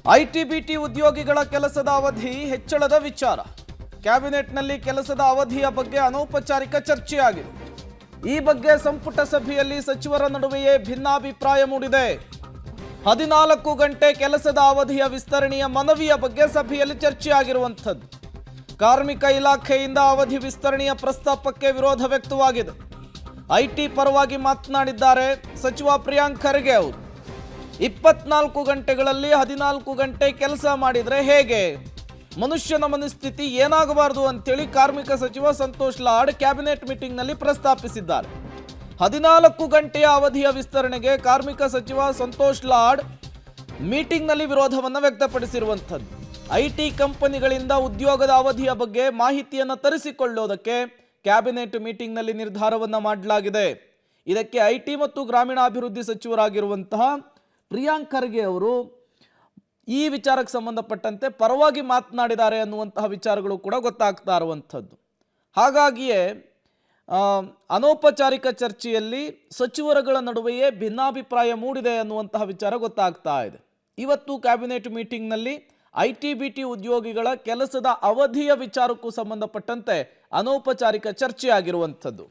IT-BT ಉದ್ಯೋಗಿಗಳ ಕೆಲಸದ ಅವಧಿ ಹೆಚ್ಚಳದ ವಿಚಾರ. ಕ್ಯಾಬಿನೆಟ್ನಲ್ಲಿ ಕೆಲಸದ ಅವಧಿಯ ಬಗ್ಗೆ ಅನೌಪಚಾರಿಕ ಚರ್ಚೆಯಾಗಿದೆ. ಈ ಬಗ್ಗೆ ಸಂಪುಟ ಸಭೆಯಲ್ಲಿ ಸಚಿವರ ನಡುವೆಯೇ ಭಿನ್ನಾಭಿಪ್ರಾಯ ಮೂಡಿದೆ. 14 ಗಂಟೆ ಕೆಲಸದ ಅವಧಿಯ ವಿಸ್ತರಣೆಯ ಮನವಿಯ ಬಗ್ಗೆ ಸಭೆಯಲ್ಲಿ ಚರ್ಚೆಯಾಗಿರುವಂಥದ್ದು. ಕಾರ್ಮಿಕ ಇಲಾಖೆಯಿಂದ ಅವಧಿ ವಿಸ್ತರಣೆಯ ಪ್ರಸ್ತಾಪಕ್ಕೆ ವಿರೋಧ ವ್ಯಕ್ತವಾಗಿದೆ. ಐಟಿ ಪರವಾಗಿ ಮಾತನಾಡಿದ್ದಾರೆ ಸಚಿವ ಪ್ರಿಯಾಂಕ್ ಖರ್ಗೆ ಅವರು. 24 ಗಂಟೆಗಳಲ್ಲಿ 14 ಗಂಟೆ ಕೆಲಸ ಮಾಡಿದರೆ ಹೇಗೆ? ಮನುಷ್ಯನ ಮನಸ್ಥಿತಿ ಏನಾಗಬಾರದು ಅಂತೇಳಿ ಕಾರ್ಮಿಕ ಸಚಿವ ಸಂತೋಷ್ ಲಾಡ್ ಕ್ಯಾಬಿನೆಟ್ ಮೀಟಿಂಗ್ನಲ್ಲಿ ಪ್ರಸ್ತಾಪಿಸಿದ್ದಾರೆ. 14 ಗಂಟೆಯ ಅವಧಿಯ ವಿಸ್ತರಣೆಗೆ ಕಾರ್ಮಿಕ ಸಚಿವ ಸಂತೋಷ್ ಲಾಡ್ ಮೀಟಿಂಗ್ನಲ್ಲಿ ವಿರೋಧವನ್ನು ವ್ಯಕ್ತಪಡಿಸಿರುವಂಥದ್ದು. ಐಟಿ ಕಂಪನಿಗಳಿಂದ ಉದ್ಯೋಗದ ಅವಧಿಯ ಬಗ್ಗೆ ಮಾಹಿತಿಯನ್ನು ತರಿಸಿಕೊಳ್ಳೋದಕ್ಕೆ ಕ್ಯಾಬಿನೆಟ್ ಮೀಟಿಂಗ್ನಲ್ಲಿ ನಿರ್ಧಾರವನ್ನು ಮಾಡಲಾಗಿದೆ. ಇದಕ್ಕೆ ಐಟಿ ಮತ್ತು ಗ್ರಾಮೀಣಾಭಿವೃದ್ಧಿ ಸಚಿವರಾಗಿರುವಂತಹ ಪ್ರಿಯಾಂಕ್ ಖರ್ಗೆ ಅವರು ಈ ವಿಚಾರಕ್ಕೆ ಸಂಬಂಧಪಟ್ಟಂತೆ ಪರವಾಗಿ ಮಾತನಾಡಿದ್ದಾರೆ ಅನ್ನುವಂತಹ ವಿಚಾರಗಳು ಕೂಡ ಗೊತ್ತಾಗ್ತಾ ಇರುವಂಥದ್ದು. ಹಾಗಾಗಿಯೇ ಅನೌಪಚಾರಿಕ ಚರ್ಚೆಯಲ್ಲಿ ಸಚಿವರುಗಳ ನಡುವೆಯೇ ಭಿನ್ನಾಭಿಪ್ರಾಯ ಮೂಡಿದೆ ಅನ್ನುವಂತಹ ವಿಚಾರ ಗೊತ್ತಾಗ್ತಾ ಇದೆ. ಇವತ್ತು ಕ್ಯಾಬಿನೆಟ್ ಮೀಟಿಂಗ್ನಲ್ಲಿ ಐಟಿ-ಬಿಟಿ ಉದ್ಯೋಗಿಗಳ ಕೆಲಸದ ಅವಧಿಯ ವಿಚಾರಕ್ಕೂ ಸಂಬಂಧಪಟ್ಟಂತೆ ಅನೌಪಚಾರಿಕ ಚರ್ಚೆ ಆಗಿರುವಂಥದ್ದು.